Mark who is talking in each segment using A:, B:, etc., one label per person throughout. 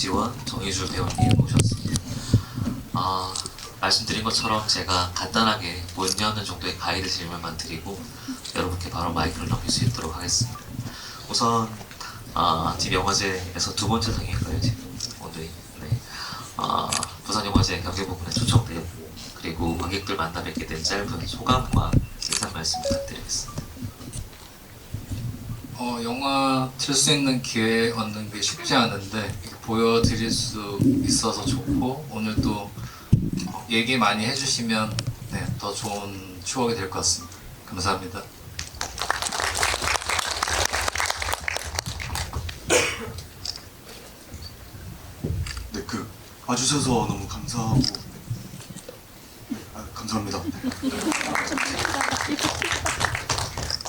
A: 지원 정희주 배우님 모셨습니다. 말씀드린 것처럼 제가 간단하게 못 여는 정도의 가이드 질문만 드리고 여러분께 바로 마이크를 넘길 수 있도록 하겠습니다. 우선 지금 영화제에서 두 번째 상인가요 지금 오늘이? 네. 부산영화제 경기 부분에 초청되었고 그리고 관객들 만나 뵙게 된 짧은 소감과 인사 말씀 부탁드리겠습니다.
B: 영화 틀 수 있는 기회 얻는 게 쉽지 않은데 보여드릴 수 있어서 좋고 오늘 또 얘기 많이 해주시면 더 좋은 추억이 될 것 같습니다. 감사합니다.
C: 네, 와주셔서 너무 감사하고 감사합니다.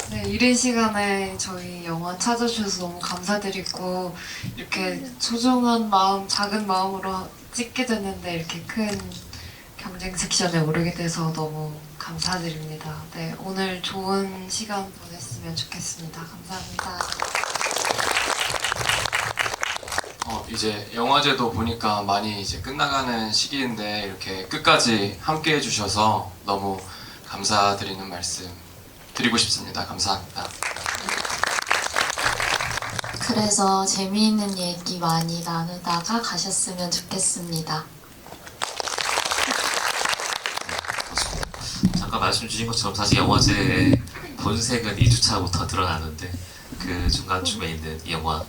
D: 네, 이른 시간에 저희 영화 찾아주셔서 너무 감사드리고 이렇게 소중한 마음, 작은 마음으로 찍게 됐는데 이렇게 큰 경쟁 섹션에 오르게 돼서 너무 감사드립니다. 네, 오늘 좋은 시간 보냈으면 좋겠습니다. 감사합니다.
E: 이제 영화제도 보니까 많이 이제 끝나가는 시기인데 이렇게 끝까지 함께 해주셔서 너무 감사드리는 말씀 드리고 싶습니다. 감사합니다.
F: 그래서 재미있는 얘기 많이 나누다가 가셨으면 좋겠습니다.
A: 잠깐 말씀 주신 것처럼 사실 영화제의 본색은 2주차부터 드러나는데 그 중간쯤에 있는 이 영화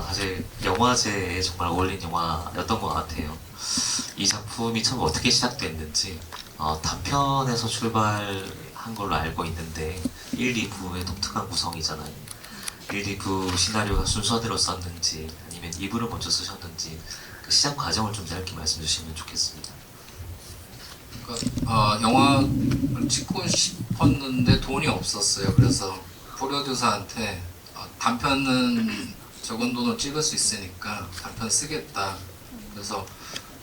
A: 사실 영화제에 정말 어울린 영화였던 것 같아요. 이 작품이 처음 어떻게 시작됐는지 단편에서 출발한 걸로 알고 있는데 1, 2부의 독특한 구성이잖아요. 1, 2부 시나리오가 순서대로 썼는지 아니면 2부를 먼저 쓰셨는지 그 시작 과정을 좀 짧게 말씀 주시면 좋겠습니다.
B: 영화를 찍고 싶었는데 돈이 없었어요. 그래서 프로듀서한테 단편은 적은 돈으로 찍을 수 있으니까 단편 쓰겠다. 그래서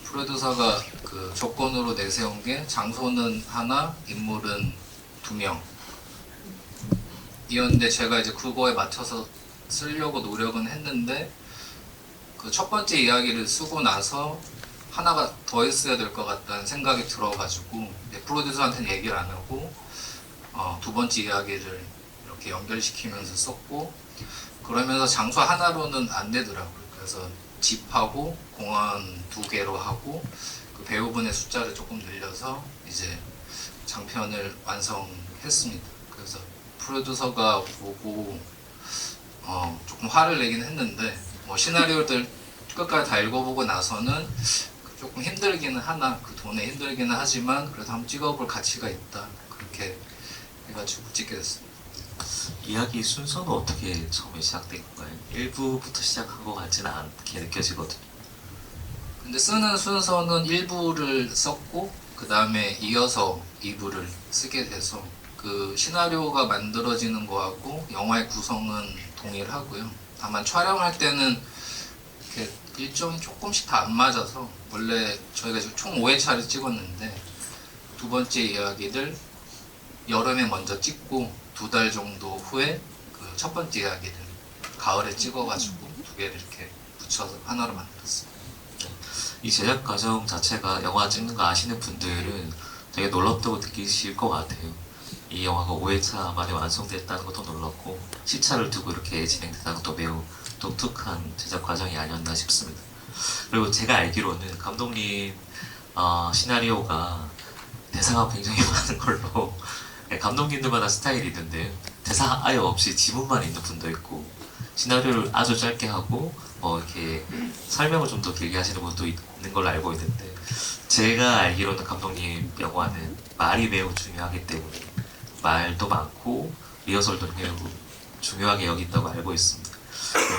B: 프로듀서가 그 조건으로 내세운 게 장소는 하나, 인물은 2명 이었는데 제가 이제 그거에 맞춰서 쓰려고 노력은 했는데 그 첫 번째 이야기를 쓰고 나서 하나가 더 있어야 될 것 같다는 생각이 들어가지고 프로듀서한테는 얘기를 안 하고 두 번째 이야기를 이렇게 연결시키면서 썼고 그러면서 장소 하나로는 안 되더라고요. 그래서 집하고 공원 2개로 하고 그 배우분의 숫자를 조금 늘려서 이제 장편을 완성했습니다. 그래서 프로듀서가 보고 조금 화를 내긴 했는데 시나리오들 끝까지 다 읽어보고 나서는 조금 힘들기는 하나 그 돈에 힘들기는 하지만 그래도 한번 찍어볼 가치가 있다 그렇게 해가지고 찍게 됐습니다.
A: 이야기 순서는 어떻게 처음에 시작된 건가요? 1부부터 시작한 것 같지는 않게 느껴지거든요.
B: 근데 쓰는 순서는 1부를 썼고 그 다음에 이어서 2부를 쓰게 돼서 그 시나리오가 만들어지는 거하고 영화의 구성은 동일하고요. 다만 촬영할 때는 이렇게 일정이 조금씩 다 안 맞아서 원래 저희가 지금 총 5회차를 찍었는데 두 번째 이야기를 여름에 먼저 찍고 2달 정도 후에 그 첫 번째 이야기를 가을에 찍어가지고 2개를 이렇게 붙여서 하나로 만들었어요.
A: 이 제작 과정 자체가 영화 찍는 거 아시는 분들은 되게 놀랍다고 느끼실 것 같아요. 이 영화가 5회차 만에 완성됐다는 것도 놀랍고 시차를 두고 이렇게 진행됐다는 것도 매우 독특한 제작 과정이 아니었나 싶습니다. 그리고 제가 알기로는 감독님 시나리오가 대사가 굉장히 많은 걸로 감독님들마다 스타일이 있는데 대사 아예 없이 지문만 있는 분도 있고 시나리오를 아주 짧게 하고 이렇게 설명을 좀 더 길게 하시는 분도 있는 걸로 알고 있는데 제가 알기로는 감독님 영화는 말이 매우 중요하기 때문에 말도 많고 리허설도 매우 중요하게 여긴다고 알고 있습니다.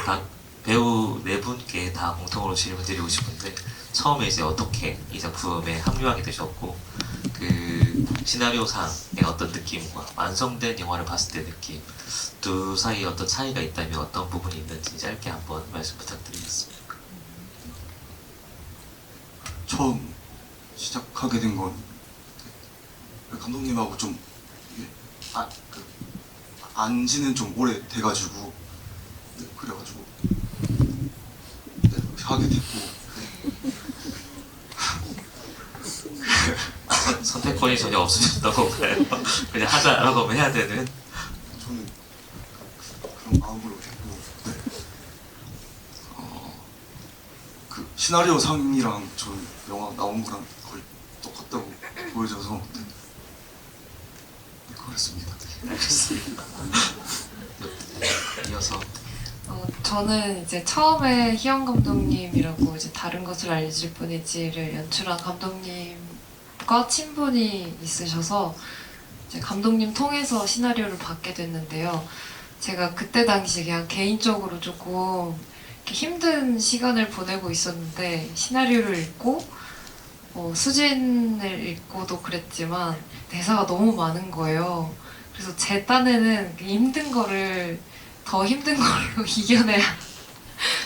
A: 각 배우 4분께 다 공통으로 질문 드리고 싶은데 처음에 이제 어떻게 이 작품에 합류하게 되셨고 그 시나리오상의 어떤 느낌과 완성된 영화를 봤을 때 느낌 두 사이에 어떤 차이가 있다면 어떤 부분이 있는지 짧게 한번 말씀 부탁드리겠습니다.
C: 처음 시작하게 된 건 감독님하고 좀 안지는 좀 오래 돼가지고 그래가지고 하게 됐고
A: 대본이 전혀 없으셨다고 봐요. 그냥 하자라고 하면 해야 되는.
C: 저는 그런 마음으로 했고, 네. 그 시나리오 상이랑 저는 영화 나온 거랑 거의 똑같다고 보여져서 네. 네, 그랬습니다.
A: 알겠습니다. 이어서
D: 저는 이제 처음에 희영 감독님이라고 이제 다른 것을 알려줄 뿐이지를 연출한 감독님과 친분이 있으셔서 이제 감독님 통해서 시나리오를 받게 됐는데요. 제가 그때 당시 그냥 개인적으로 조금 이렇게 힘든 시간을 보내고 있었는데 시나리오를 읽고 수진을 읽고도 그랬지만 대사가 너무 많은 거예요. 그래서 제 딴에는 힘든 거를 더 힘든 걸로 이겨내야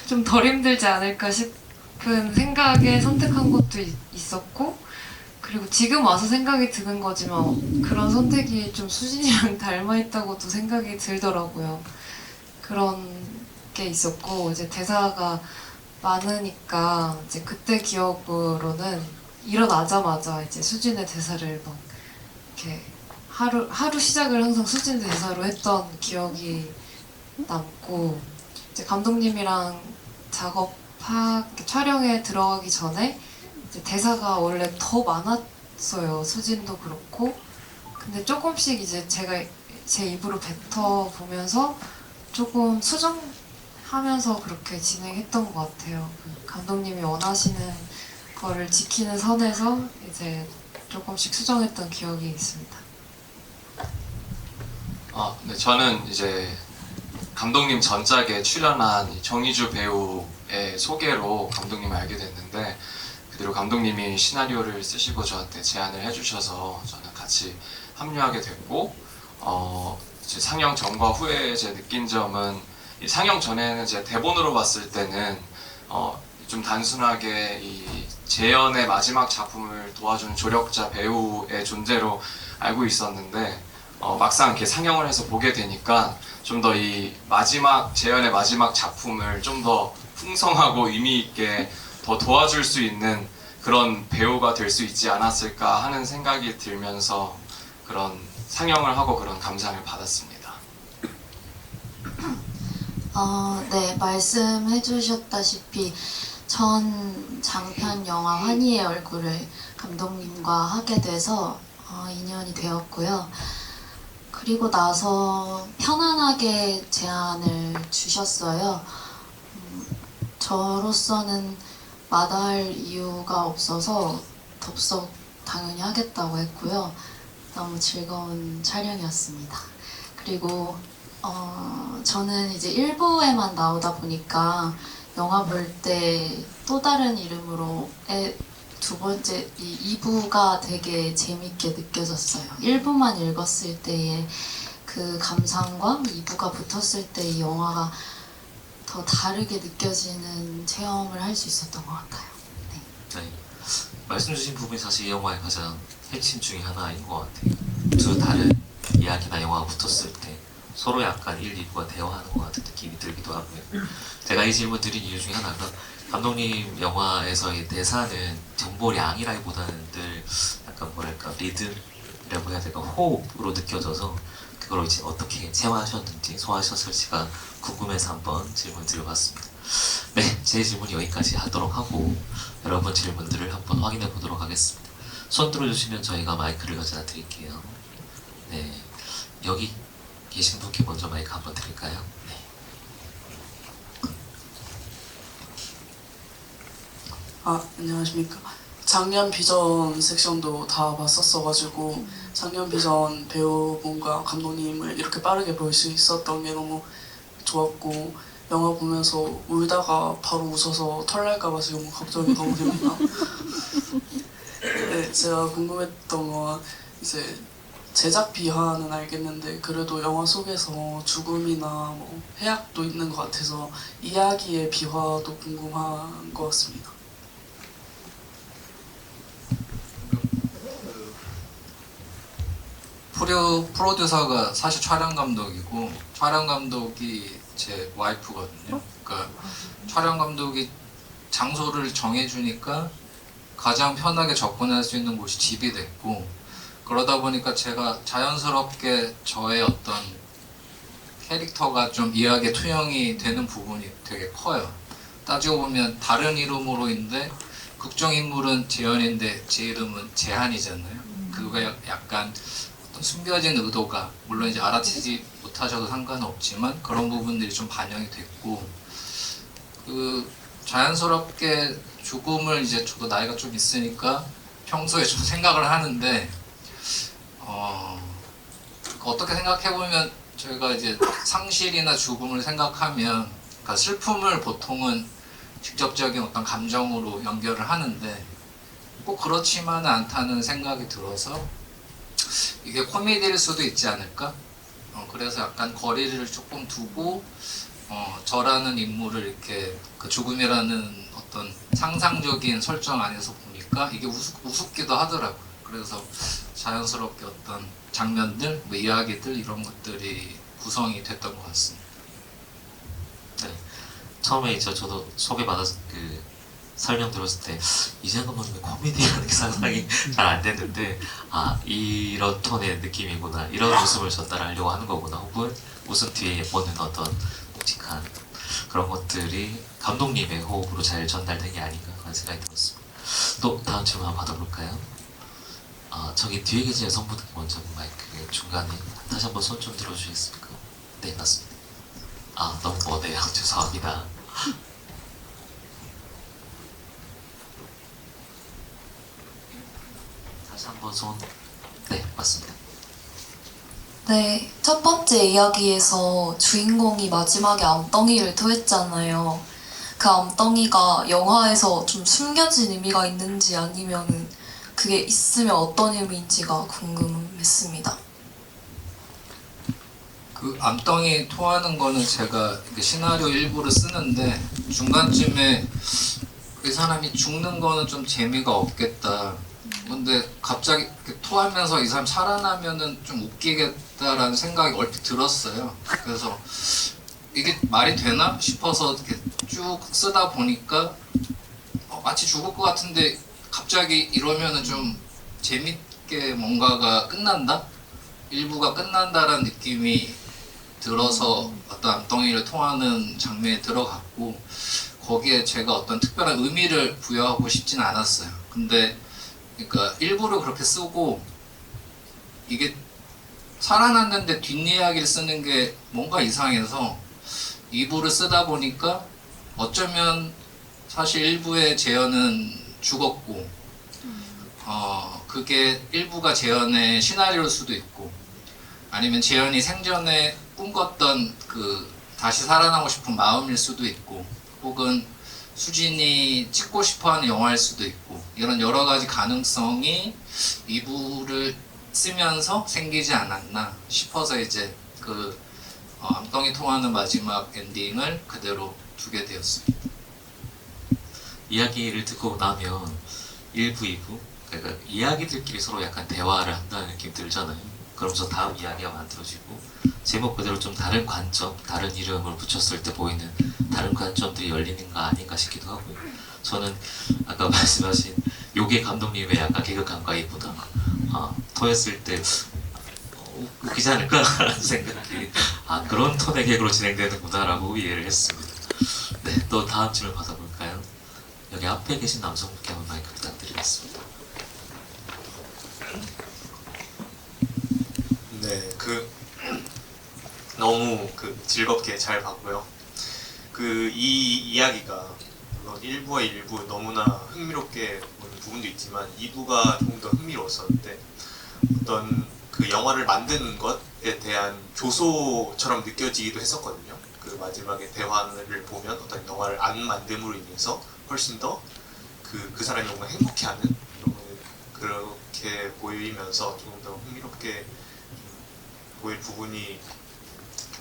D: 좀 덜 힘들지 않을까 싶은 생각에 선택한 것도 있었고, 그리고 지금 와서 생각이 드는 거지만 그런 선택이 좀 수진이랑 닮아 있다고도 생각이 들더라고요. 그런 게 있었고, 이제 대사가 많으니까 이제 그때 기억으로는 일어나자마자 이제 수진의 대사를 막 이렇게 하루 시작을 항상 수진 대사로 했던 기억이 남고, 이제 감독님이랑 촬영에 들어가기 전에 이제 대사가 원래 더 많았어요. 수진도 그렇고. 근데 조금씩 이제 제가 제 입으로 뱉어 보면서 조금 수정하면서 그렇게 진행했던 것 같아요. 감독님이 원하시는 거를 지키는 선에서 이제 조금씩 수정했던 기억이 있습니다.
E: 네, 저는 이제 감독님 전작에 출연한 이 정희주 배우의 소개로 감독님을 알게 됐는데, 그대로 감독님이 시나리오를 쓰시고 저한테 제안을 해주셔서 저는 같이 합류하게 됐고, 이제 상영 전과 후에 제 느낀 점은, 이 상영 전에는 제 대본으로 봤을 때는 좀 단순하게 이 재현의 마지막 작품을 도와준 조력자 배우의 존재로 알고 있었는데, 막상 이렇게 상영을 해서 보게 되니까 좀 더 이 마지막 재현의 마지막 작품을 좀 더 풍성하고 의미 있게 더 도와줄 수 있는 그런 배우가 될 수 있지 않았을까 하는 생각이 들면서 그런 상영을 하고 그런 감상을 받았습니다.
F: 네, 말씀해 주셨다시피 전 장편 영화 환희의 얼굴을 감독님과 하게 돼서 인연이 되었고요. 그리고 나서 편안하게 제안을 주셨어요. 저로서는 마다할 이유가 없어서 덥석 당연히 하겠다고 했고요. 너무 즐거운 촬영이었습니다. 그리고 저는 이제 1부에만 나오다 보니까 영화 볼 때 또 다른 이름으로 두 번째 이 2부가 되게 재밌게 느껴졌어요. 1부만 읽었을 때의 그 감상과 2부가 붙었을 때 이 영화가 더 다르게 느껴지는 체험을 할 수 있었던 것 같아요. 네.
A: 네. 말씀 주신 부분이 사실 이 영화의 가장 핵심 중에 하나인 것 같아요. 두 다른 이야기나 영화가 붙었을 때 서로 약간 1, 2부가 대화하는 것 같은 느낌이 들기도 하고요. 제가 이 질문 드린 이유 중에 하나가 감독님 영화에서의 대사는 정보량이라기보다는 늘 약간 뭐랄까 리듬이라고 해야 될까, 호흡으로 느껴져서 그걸 이제 어떻게 체화하셨는지 소화하셨을지가 궁금해서 한번 질문 드려봤습니다. 네, 제 질문 여기까지 하도록 하고 여러분 질문들을 한번 확인해 보도록 하겠습니다. 손 들어주시면 저희가 마이크를 가져다 드릴게요. 네, 여기 계신 분께 먼저 마이크 한번 드릴까요? 네.
G: 안녕하십니까. 작년 비전 섹션도 다 봤었어가지고 작년 비전 배우분과 감독님을 이렇게 빠르게 볼 수 있었던 게 너무 좋았고, 영화 보면서 울다가 바로 웃어서 털날까봐 지금 걱정이 너무 됩니다. 네, 제가 궁금했던 건 이제 제작 비하는 알겠는데 그래도 영화 속에서 죽음이나 뭐 해악도 있는 것 같아서 이야기의 비화도 궁금한 것 같습니다.
B: 프로듀서가 사실 촬영 감독이고, 촬영 감독이 제 와이프거든요. 그러니까 촬영 감독이 장소를 정해주니까 가장 편하게 접근할 수 있는 곳이 집이 됐고, 그러다 보니까 제가 자연스럽게 저의 어떤 캐릭터가 좀 이야기에 투영이 되는 부분이 되게 커요. 따지고 보면 다른 이름으로인데 극중 인물은 재현인데 제 이름은 재한이잖아요. 그거가 약간 어떤 숨겨진 의도가, 물론 이제 알아채지 못하셔도 상관은 없지만 그런 부분들이 좀 반영이 됐고, 그 자연스럽게 죽음을 이제 저도 나이가 좀 있으니까 평소에 좀 생각을 하는데, 어떻게 생각해보면 저희가 이제 상실이나 죽음을 생각하면, 그러니까 슬픔을 보통은 직접적인 어떤 감정으로 연결을 하는데 꼭 그렇지만은 않다는 생각이 들어서 이게 코미디일 수도 있지 않을까? 그래서 약간 거리를 조금 두고 저라는 인물을 이렇게 그 죽음이라는 어떤 상상적인 설정 안에서 보니까 이게 우습기도 하더라고요. 그래서 자연스럽게 어떤 장면들, 뭐 이야기들 이런 것들이 구성이 됐던 것 같습니다.
A: 네. 처음에 이제 저도 소개받아서 그 설명 들었을 때 이재현 감독님의 코미디라는 게 상상이 잘 안 됐는데, 아 이런 톤의 느낌이구나, 이런 웃음을 전달하려고 하는 거구나, 혹은 웃음 뒤에 오는 어떤 묵직한 그런 것들이 감독님의 호흡으로 잘 전달된 게 아닌가 하는 생각이 들었습니다. 또 다음 질문 한번 받아볼까요? 저기 뒤에 계신 여성분들 먼저 마이크 중간에 다시 한번 손 좀 들어주시겠습니까? 네, 맞습니다. 너무 머네요. 죄송합니다. 다시 한번 손. 네, 맞습니다.
H: 네, 첫 번째 이야기에서 주인공이 마지막에 암덩이를 토했잖아요. 그 암덩이가 영화에서 좀 숨겨진 의미가 있는지 아니면 그게 있으면 어떤 의미인지가 궁금했습니다.
B: 그 암덩이 토하는 거는 제가 시나리오 일부를 쓰는데 중간쯤에 이 사람이 죽는 거는 좀 재미가 없겠다. 근데 갑자기 이렇게 토하면서 이 사람 살아나면은 좀 웃기겠다라는 생각이 얼핏 들었어요. 그래서 이게 말이 되나 싶어서 이렇게 쭉 쓰다 보니까 마치 죽을 것 같은데 갑자기 이러면은 좀 재밌게 뭔가가 끝난다? 일부가 끝난다라는 느낌이 들어서 어떤 암덩이를 통하는 장면에 들어갔고, 거기에 제가 어떤 특별한 의미를 부여하고 싶진 않았어요. 근데 그러니까 일부를 그렇게 쓰고 이게 살아났는데 뒷이야기를 쓰는 게 뭔가 이상해서 2부를 쓰다 보니까 어쩌면 사실 1부의 재현은 죽었고 그게 1부가 재현의 시나리오일 수도 있고, 아니면 재현이 생전에 꿈꿨던 그 다시 살아나고 싶은 마음일 수도 있고, 혹은 수진이 찍고 싶어하는 영화일 수도 있고, 이런 여러 가지 가능성이 2부를 쓰면서 생기지 않았나 싶어서 이제 그 암덩이 통하는 마지막 엔딩을 그대로 두게 되었습니다.
A: 이야기를 듣고 나면 1부, 2부, 그러니까 이야기들끼리 서로 약간 대화를 한다는 느낌 들잖아요. 그러면서 다음 이야기가 만들어지고 제목 그대로 좀 다른 관점, 다른 이름을 붙였을 때 보이는 다른 관점들이 열리는 거 아닌가 싶기도 하고요. 저는 아까 말씀하신 요게 감독님의 약간 개그 감각이보다 토했을 때 웃기지 않을까라는 생각이, 그런 톤의 개그로 진행되는구나라고 이해를 했습니다. 네, 또 다음 질문 받아볼까요? 여기 앞에 계신 남성분께 한번 마이크 부탁드리겠습니다.
I: 네, 너무 즐겁게 잘 봤고요. 이 이야기가 물론 1부와 1부 너무나 흥미롭게 보는 부분도 있지만 2부가 조금 더 흥미로웠었는데, 어떤 그 영화를 만드는 것에 대한 교소처럼 느껴지기도 했었거든요. 그 마지막에 대화를 보면 어떤 영화를 안 만듦으로 인해서 훨씬 더 그 사람이 뭔가 행복해하는 그렇게 보이면서 조금 더 흥미롭게 보일 부분이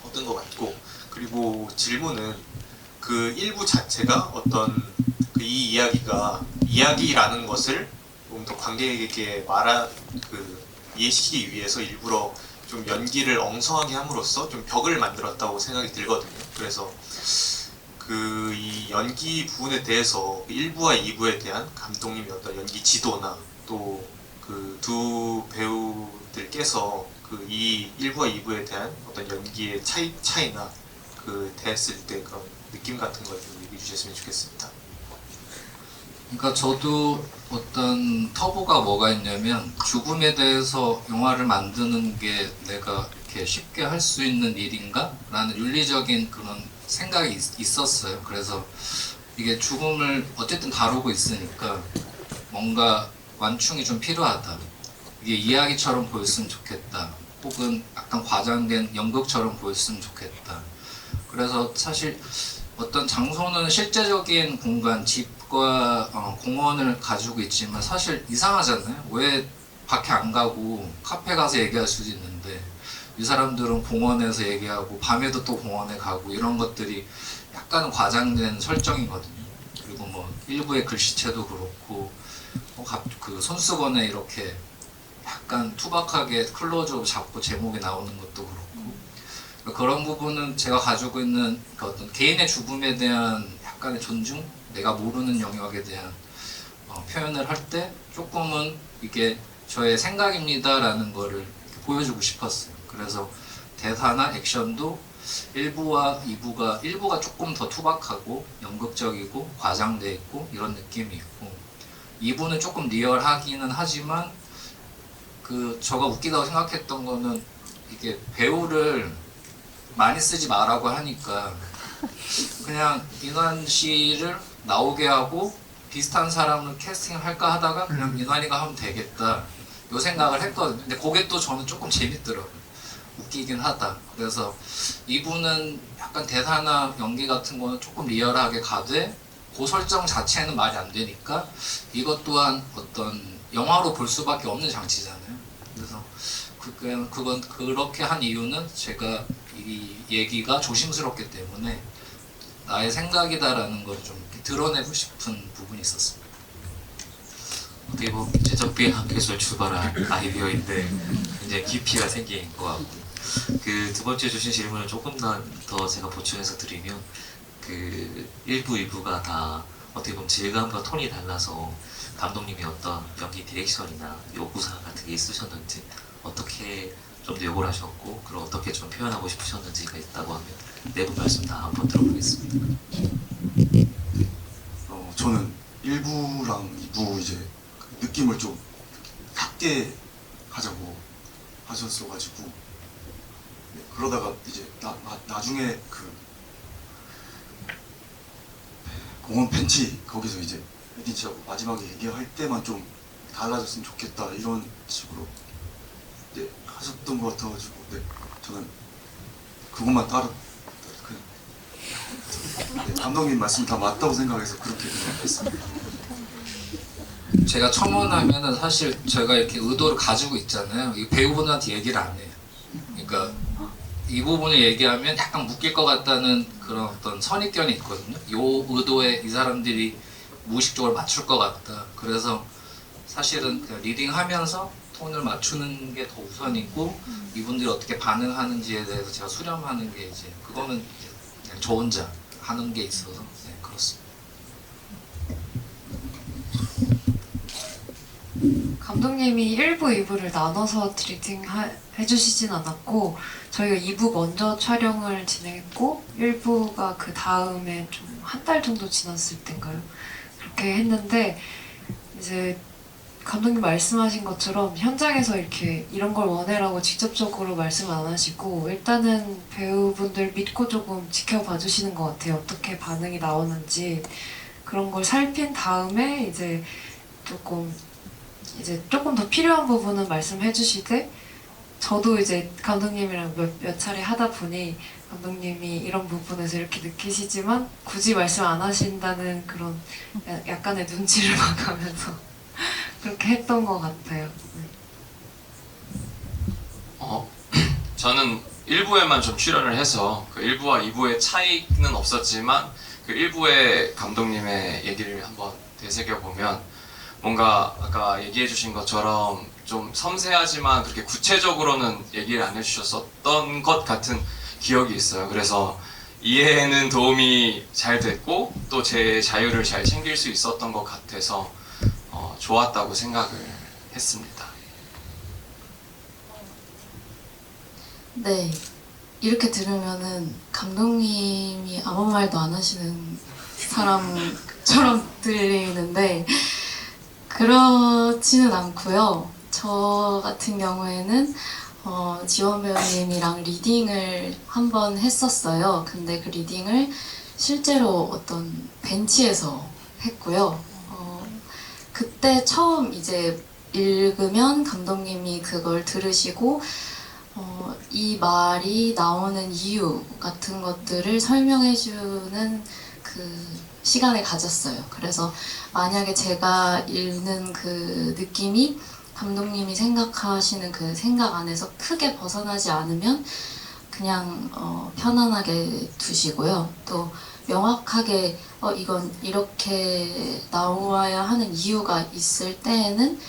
I: 어떤 것 같고, 그리고 질문은 그 일부 자체가 어떤 이 이야기가 이야기라는 것을 조금 더 관객에게 이해시키기 위해서 일부러 좀 연기를 엉성하게 함으로써 좀 벽을 만들었다고 생각이 들거든요. 그래서 이 연기 부분에 대해서 1부와 2부에 대한 감독님의 어떤 연기 지도나 또 그 두 배우들께서 그 이 1부와 2부에 대한 어떤 연기의 차이나 그 대했을 때 그런 느낌 같은 걸 좀 얘기해 주셨으면 좋겠습니다.
B: 그러니까 저도 어떤 터부가 뭐가 있냐면 죽음에 대해서 영화를 만드는 게 내가 이렇게 쉽게 할 수 있는 일인가? 라는 윤리적인 그런 생각이 있었어요. 그래서 이게 죽음을 어쨌든 다루고 있으니까 뭔가 완충이 좀 필요하다. 이게 이야기처럼 보였으면 좋겠다. 혹은 약간 과장된 연극처럼 보였으면 좋겠다. 그래서 사실 어떤 장소는 실제적인 공간, 집과 공원을 가지고 있지만 사실 이상하잖아요. 왜 밖에 안 가고 카페 가서 얘기할 수도 있는데 이 사람들은 공원에서 얘기하고 밤에도 또 공원에 가고 이런 것들이 약간 과장된 설정이거든요. 그리고 뭐 일부의 글씨체도 그렇고 그 손수건에 이렇게 약간 투박하게 클로즈업 잡고 제목이 나오는 것도 그렇고 그런 부분은 제가 가지고 있는 그 어떤 개인의 죽음에 대한 약간의 존중, 내가 모르는 영역에 대한 표현을 할 때 조금은 이게 저의 생각입니다라는 거를 보여주고 싶었어요. 그래서 대사나 액션도 1부와 2부가 1부가 조금 더 투박하고 연극적이고 과장돼 있고 이런 느낌이 있고 2부는 조금 리얼하기는 하지만 그 저가 웃기다고 생각했던 거는 이게 배우를 많이 쓰지 마라고 하니까 그냥 인환 씨를 나오게 하고 비슷한 사람을 캐스팅할까 하다가 그냥 인환이가 하면 되겠다 요 생각을 했거든요. 근데 그게 또 저는 조금 재밌더라고요. 웃기긴 하다. 그래서 이분은 약간 대사나 연기 같은 거는 조금 리얼하게 가되 그 설정 자체는 말이 안 되니까 이것 또한 어떤 영화로 볼 수밖에 없는 장치잖아요. 그래서 그건 그렇게 한 이유는 제가 이 얘기가 조심스럽기 때문에 나의 생각이다라는 걸 좀 드러내고 싶은 부분이 있었습니다.
A: 어떻게 보면 제작비의 한계에서 출발한 아이디어인데 굉장히 깊이가 생긴 것 같고 그 두 번째 주신 질문을 조금만 더 제가 보충해서 드리면 그 1부, 2부가 다 어떻게 보면 질감과 톤이 달라서 감독님이 어떤 연기 디렉션이나 요구사항 같은 게 있으셨는지 어떻게 좀 더 요구를 하셨고 그리고 어떻게 좀 표현하고 싶으셨는지가 있다고 하면 내부 말씀 다 한번 들어보겠습니다.
C: 저는 1부랑 2부 이제 그 느낌을 좀 같게 하자고 하셨어가지고 네, 그러다가 이제 나중에 그 공원 벤치 거기서 이제 에딘 씨하고 마지막에 얘기할 때만 좀 달라졌으면 좋겠다 이런 식으로 네, 하셨던 것 같아가지고 네, 저는 그것만 따로 그냥 네, 감독님 말씀 다 맞다고 생각해서 그렇게 그냥 했습니다.
B: 제가 첨언하면은 사실 제가 이렇게 의도를 가지고 있잖아요. 이 배우분한테 얘기를 안 해요. 그러니까 이 부분을 얘기하면 약간 묶일 것 같다는 그런 어떤 선입견이 있거든요. 요 의도에 이 사람들이 무의식적으로 맞출 것 같다. 그래서 사실은 그냥 리딩하면서 톤을 맞추는 게 더 우선이고 이분들이 어떻게 반응하는지에 대해서 제가 수렴하는 게 이제 그거는 이제 그냥 저 혼자 하는 게 있어서 네, 그렇습니다.
D: 감독님이 1부, 2부를 나눠서 드리팅 해주시진 않았고 저희가 2부 먼저 촬영을 진행했고 1부가 그 다음에 좀 한 달 정도 지났을 때인가요? 그렇게 했는데 이제 감독님 말씀하신 것처럼 현장에서 이렇게 이런 걸 원해라고 직접적으로 말씀 안 하시고 일단은 배우분들 믿고 조금 지켜봐 주시는 것 같아요. 어떻게 반응이 나오는지 그런 걸 살핀 다음에 이제 조금 더 필요한 부분은 말씀해 주시되 저도 이제 감독님이랑 몇 차례 하다 보니 감독님이 이런 부분에서 이렇게 느끼시지만 굳이 말씀 안 하신다는 그런 약간의 눈치를 봐가면서 그렇게 했던 것 같아요.
E: 저는 1부에만 좀 출연을 해서 그 1부와 2부의 차이는 없었지만 그 1부의 감독님의 얘기를 한번 되새겨보면 뭔가 아까 얘기해 주신 것처럼 좀 섬세하지만 그렇게 구체적으로는 얘기를 안 해주셨었던 것 같은 기억이 있어요. 그래서 이해에는 도움이 잘 됐고 또 제 자유를 잘 챙길 수 있었던 것 같아서 좋았다고 생각을 했습니다.
F: 네, 이렇게 들으면은 감독님이 아무 말도 안 하시는 사람처럼 들리는데 그렇지는 않고요. 저 같은 경우에는 지원 배우님이랑 리딩을 한 번 했었어요. 근데 그 리딩을 실제로 어떤 벤치에서 했고요. 그때 처음 이제 읽으면 감독님이 그걸 들으시고 이 말이 나오는 이유 같은 것들을 설명해주는 그 시간을 가졌어요. 그래서 만약에 제가 읽는 그 느낌이 감독님이 생각하시는 그 생각 안에서 크게 벗어나지 않으면 그냥 편안하게 두시고요. 또 명확하게 이건 이렇게 나와야 하는 이유가 있을 때에는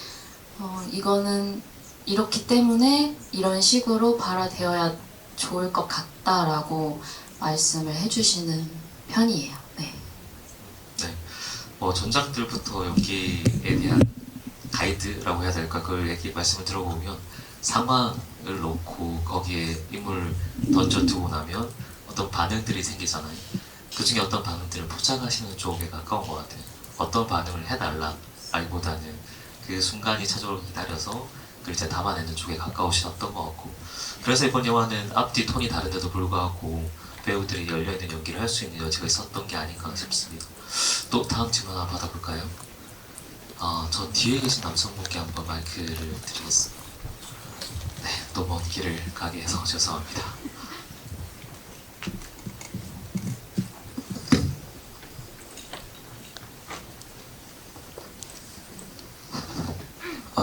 F: 이거는 이렇기 때문에 이런 식으로 발화되어야 좋을 것 같다라고 말씀을 해주시는 편이에요. 네.
A: 전작들부터 연기에 대한 가이드라고 해야 될까? 그걸 말씀을 들어보면 상황을 놓고 거기에 인물을 던져두고 나면 어떤 반응들이 생기잖아요. 그 중에 어떤 반응들을 포착하시는 쪽에 가까운 것 같아요. 어떤 반응을 해달라 알보다는 그 순간이 찾아오길 기다려서 그걸 이제 담아내는 쪽에 가까우셨던 것 같고, 그래서 이번 영화는 앞뒤 톤이 다른데도 불구하고 배우들이 열려있는 연기를 할 수 있는 여지가 있었던 게 아닌가 싶습니다. 또 다음 질문 하나 받아볼까요? 저 뒤에 계신 남성분께 한번 마이크를 드리겠습니다. 네, 또 먼 길을 가게 해서 죄송합니다.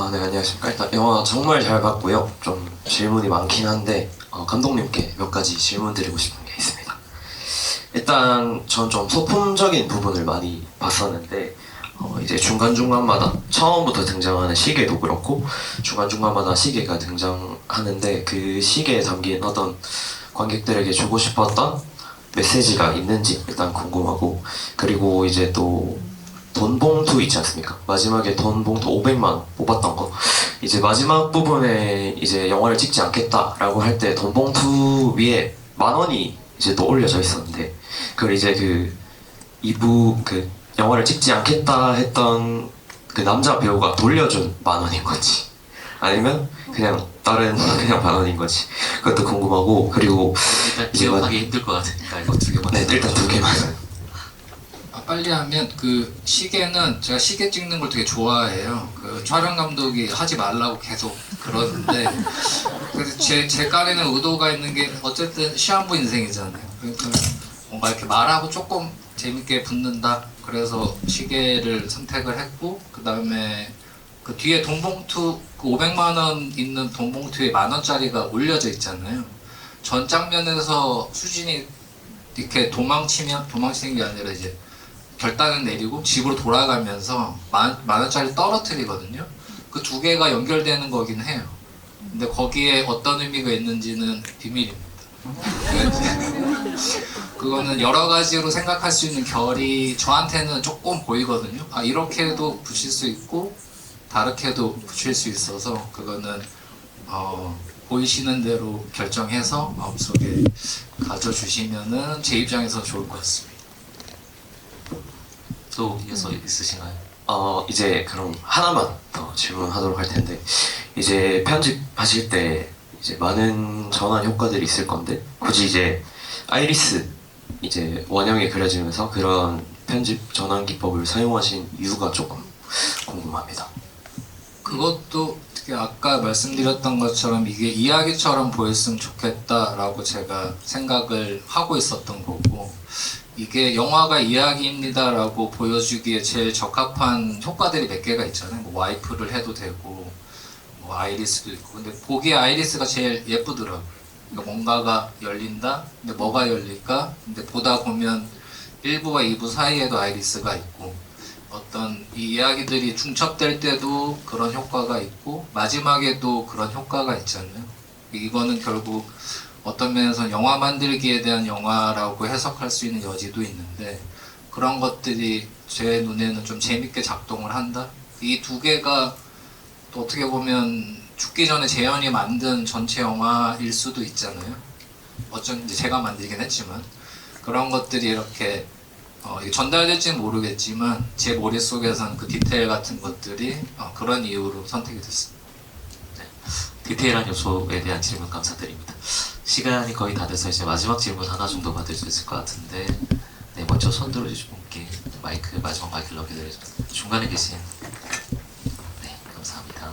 J: 네, 안녕하십니까. 일단 영화 정말 잘 봤고요. 좀 질문이 많긴 한데 감독님께 몇 가지 질문 드리고 싶은 게 있습니다. 일단 전 좀 소품적인 부분을 많이 봤었는데 이제 중간중간마다 처음부터 등장하는 시계도 그렇고 중간중간마다 시계가 등장하는데 그 시계에 담긴 어떤 관객들에게 주고 싶었던 메시지가 있는지 일단 궁금하고, 그리고 이제 또 돈 봉투 있지 않습니까? 마지막에 돈 봉투 500만 원 뽑았던 거, 이제 마지막 부분에 이제 영화를 찍지 않겠다라고 할 때 돈 봉투 위에 10,000원이 이제 또 올려져 있었는데, 그걸 이제 그 2부 그 영화를 찍지 않겠다 했던 그 남자 배우가 돌려준 10,000원인 건지 아니면 그냥 다른 그냥 10,000원인 건지 그것도 궁금하고, 그리고
A: 일단 기억하기 힘들 것 같으니까 이거 두 개만.
J: 네, 일단 두 개만.
B: 빨리 하면 그 시계는 제가 시계 찍는 걸 되게 좋아해요. 그 촬영 감독이 하지 말라고 계속 그러는데 그래서 제 깔에는 의도가 있는 게 어쨌든 시한부 인생이잖아요. 그러니까 뭔가 이렇게 말하고 조금 재밌게 붙는다. 그래서 시계를 선택을 했고, 그 다음에 그 뒤에 돈봉투 그 500만 원 있는 돈봉투에 10,000원짜리가 올려져 있잖아요. 전 장면에서 수진이 이렇게 도망치는 게 아니라 이제 결단을 내리고 집으로 돌아가면서 10,000원짜리 떨어뜨리거든요. 그 두 개가 연결되는 거긴 해요. 근데 거기에 어떤 의미가 있는지는 비밀입니다. 그거는 여러 가지로 생각할 수 있는 결이 저한테는 조금 보이거든요. 이렇게도 붙일 수 있고 다르게도 붙일 수 있어서 그거는 보이시는 대로 결정해서 마음속에 가져주시면은 제 입장에서 좋을 것 같습니다.
A: 또 이어서 있으신가요?
J: 이제 그럼 하나만 더 질문하도록 할 텐데, 이제 편집하실 때 이제 많은 전환 효과들이 있을 건데 굳이 이제 아이리스 이제 원형이 그려지면서 그런 편집 전환 기법을 사용하신 이유가 조금 궁금합니다.
B: 그것도 특히 아까 말씀드렸던 것처럼 이게 이야기처럼 보였으면 좋겠다라고 제가 생각을 하고 있었던 거고, 이게 영화가 이야기입니다라고 보여주기에 제일 적합한 효과들이 몇 개가 있잖아요. 뭐 와이프를 해도 되고 뭐 아이리스도 있고, 근데 보기에 아이리스가 제일 예쁘더라고요. 그러니까 뭔가가 열린다? 근데 뭐가 열릴까? 근데 보다 보면 1부와 2부 사이에도 아이리스가 있고, 어떤 이 이야기들이 중첩될 때도 그런 효과가 있고 마지막에도 그런 효과가 있잖아요. 이거는 결국 어떤 면에서는 영화 만들기에 대한 영화라고 해석할 수 있는 여지도 있는데, 그런 것들이 제 눈에는 좀 재밌게 작동을 한다? 이 두 개가 또 어떻게 보면 죽기 전에 재현이 만든 전체 영화일 수도 있잖아요. 어쩐지 제가 만들긴 했지만 그런 것들이 이렇게 이게 전달될지는 모르겠지만 제 머릿속에서는 그 디테일 같은 것들이 그런 이유로 선택이 됐습니다.
A: 디테일한 요소에 대한 질문 감사드립니다. 시간이 거의 다 돼서 이제 마지막 질문 하나 정도 받을 수 있을 것 같은데, 네, 먼저 손 들어주신 분께 마지막 마이크를 넘겨드리겠습니다. 중간에 계신, 네, 감사합니다.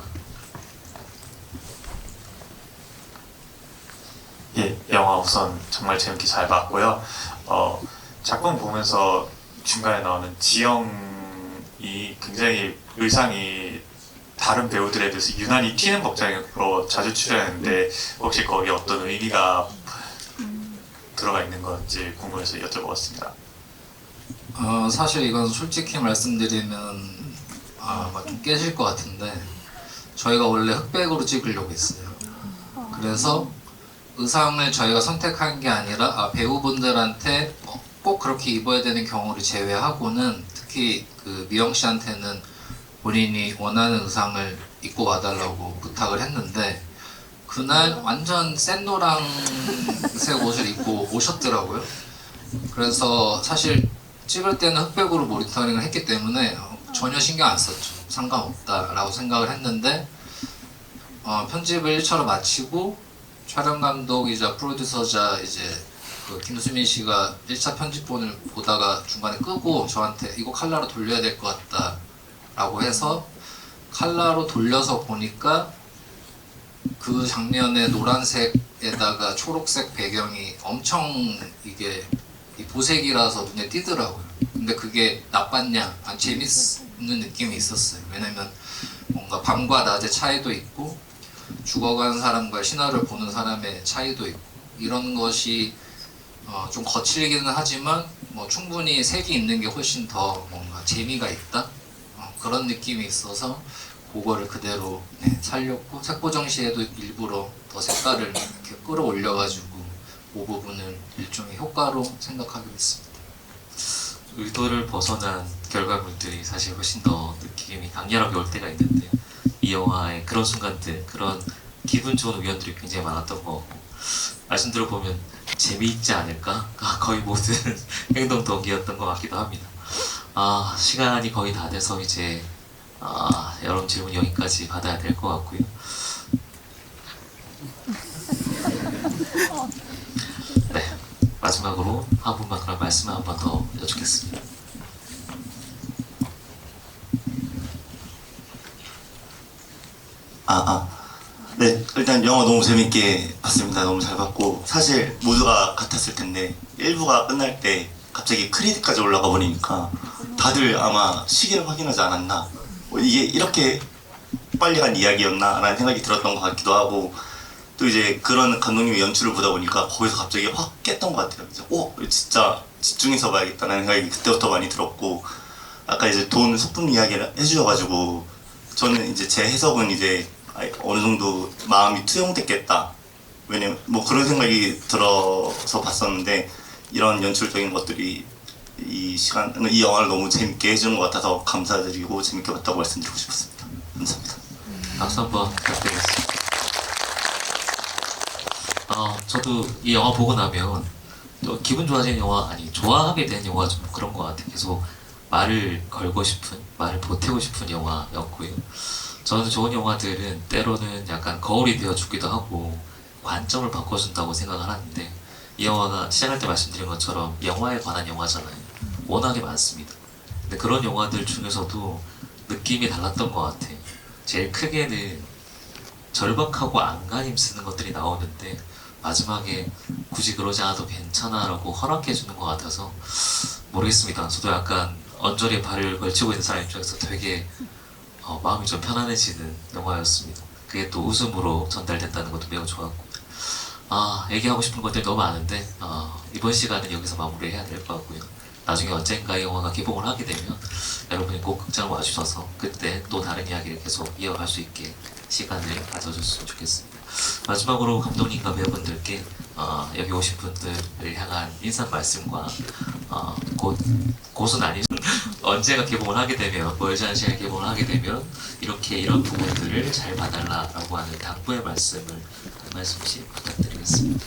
K: 예, 영화 우선 정말 재밌게 잘 봤고요. 작품 보면서 중간에 나오는 지영이 굉장히 의상이 다른 배우들에 비해서 유난히 튀는 복장으로 자주 출연했는데 혹시 거기에 어떤 의미가 들어가 있는 건지 궁금해서 여쭤보았습니다.
B: 사실 이건 솔직히 말씀드리면 아마 좀 깨질 것 같은데 저희가 원래 흑백으로 찍으려고 했어요. 그래서 의상을 저희가 선택한 게 아니라 배우분들한테 꼭 그렇게 입어야 되는 경우를 제외하고는 특히 그 미영 씨한테는 본인이 원하는 의상을 입고 와달라고 부탁을 했는데 그날 완전 센 노란색 옷을 입고 오셨더라고요. 그래서 사실 찍을 때는 흑백으로 모니터링을 했기 때문에 전혀 신경 안 썼죠. 상관없다라고 생각을 했는데 편집을 1차로 마치고 촬영 감독이자 프로듀서자 이제 그 김수민 씨가 1차 편집본을 보다가 중간에 끄고 저한테 이거 컬러로 돌려야 될 것 같다 라고 해서 컬러로 돌려서 보니까 그 장면의 노란색에다가 초록색 배경이 엄청 이게 보색이라서 눈에 띄더라고요. 근데 그게 나빴냐? 재밌는 느낌이 있었어요. 왜냐면 뭔가 밤과 낮의 차이도 있고 죽어가는 사람과 신화를 보는 사람의 차이도 있고 이런 것이 좀 거칠기는 하지만 뭐 충분히 색이 있는 게 훨씬 더 뭔가 재미가 있다? 그런 느낌이 있어서 그거를 그대로 살렸고 색보정 시에도 일부러 더 색깔을 이렇게 끌어올려가지고 그 부분을 일종의 효과로 생각하게 됐습니다.
A: 의도를 벗어난 결과물들이 사실 훨씬 더 느낌이 강렬하게 올 때가 있는데 이 영화의 그런 순간들, 그런 기분 좋은 의견들이 굉장히 많았던 것 같고 말씀 들어보면 재미있지 않을까가 거의 모든 행동 동기였던 것 같기도 합니다. 시간이 거의 다 돼서 이제 여러분 질문 여기까지 받아야 될 것 같고요. 네, 마지막으로 한 분만 그런 말씀을 한 번 더 여쭙겠습니다.
C: 네, 일단 영화 너무 재밌게 봤습니다. 너무 잘 봤고 사실 모두가 같았을 텐데 1부가 끝날 때 갑자기 크레딧까지 올라가 버리니까 다들 아마 시계를 확인하지 않았나, 이게 이렇게 빨리 간 이야기였나 라는 생각이 들었던 것 같기도 하고 또 이제 그런 감독님의 연출을 보다 보니까 거기서 갑자기 확 깼던 것 같아요. 그래서 진짜 집중해서 봐야겠다는 생각이 그때부터 많이 들었고 아까 이제 돈 소품 이야기를 해주셔가지고 저는 이제 제 해석은 이제 어느 정도 마음이 투영됐겠다, 왜냐면 뭐 그런 생각이 들어서 봤었는데 이런 연출적인 것들이 이 영화를 너무 재밌게 해주는 것 같아서 감사드리고 재밌게 봤다고 말씀드리고 싶었습니다. 감사합니다.
A: 박수 한번 부탁드리겠습니다. 저도 이 영화 보고 나면 또 기분 좋아지는 영화, 좋아하게 된 영화 좀 그런 것 같아요. 계속 말을 걸고 싶은, 말을 보태고 싶은 영화였고요. 저는 좋은 영화들은 때로는 약간 거울이 되어주기도 하고 관점을 바꿔준다고 생각을 하는데 이 영화가 시작할 때 말씀드린 것처럼 영화에 관한 영화잖아요. 워낙에 많습니다. 근데 그런 영화들 중에서도 느낌이 달랐던 것 같아요. 제일 크게는 절박하고 안간힘 쓰는 것들이 나오는데 마지막에 굳이 그러지 않아도 괜찮아 라고 허락해주는 것 같아서 모르겠습니다. 저도 약간 언저리에 발을 걸치고 있는 사람 입장에서 되게 마음이 좀 편안해지는 영화였습니다. 그게 또 웃음으로 전달됐다는 것도 매우 좋았고 얘기하고 싶은 것들이 너무 많은데 이번 시간은 여기서 마무리해야 될 것 같고요. 나중에 언젠가 이 영화가 개봉을 하게 되면 여러분이 꼭 극장을 와주셔서 그때 또 다른 이야기를 계속 이어갈 수 있게 시간을 가져줬으면 좋겠습니다. 마지막으로 감독님과 배우분들께 여기 오신 분들을 향한 인사 말씀과 곧은 아니죠. 언제가 개봉을 하게 되면 월전 시간에 개봉을 하게 되면 이렇게 이런 부분들을 잘 봐달라라고 하는 당부의 말씀을 한 말씀씩 부탁드리겠습니다.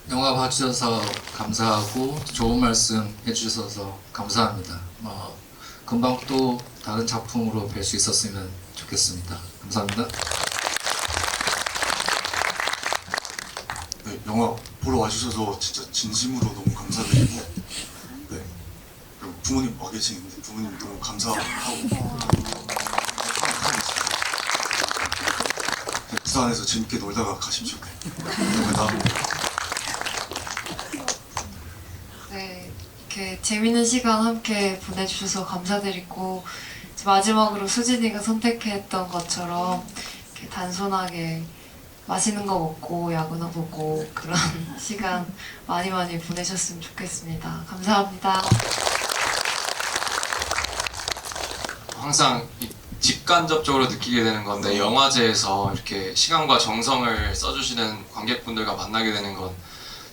B: 영화 봐주셔서 감사하고 좋은 말씀 해주셔서 감사합니다. 금방 또 다른 작품으로 뵐 수 있었으면 좋겠습니다. 감사합니다.
C: 네, 영화 보러 와주셔서 진짜 진심으로 너무 감사드리고, 네, 그리고 부모님 와 계시는데 부모님 너무 감사하고 네, 부산에서 재밌게 놀다가 가십시오. 감사합니다.
D: 네, 이렇게 재밌는 시간 함께 보내주셔서 감사드리고, 이제 마지막으로 수진이가 선택했던 것처럼 이렇게 단순하게 맛있는 거 먹고 야구나 보고 그런 시간 많이 보내셨으면 좋겠습니다. 감사합니다.
E: 항상 직간접적으로 느끼게 되는 건데 영화제에서 이렇게 시간과 정성을 써주시는 관객분들과 만나게 되는 건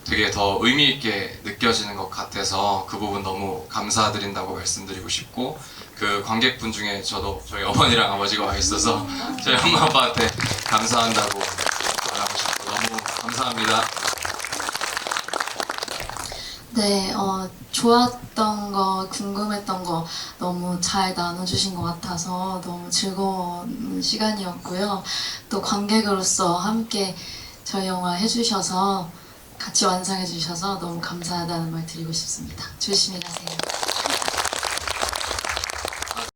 E: 되게 더 의미 있게 느껴지는 것 같아서 그 부분 너무 감사드린다고 말씀드리고 싶고, 그 관객분 중에 저도 저희 어머니랑 아버지가 와 있어서 저희 엄마 아빠한테 감사한다고 말하고 싶고 너무 감사합니다.
F: 네, 좋았던 거, 궁금했던 거 너무 잘 나눠주신 것 같아서 너무 즐거운 시간이었고요. 또 관객으로서 함께 저희 영화 해주셔서 같이 완성해주셔서 너무 감사하다는 말 드리고 싶습니다. 조심히 가세요.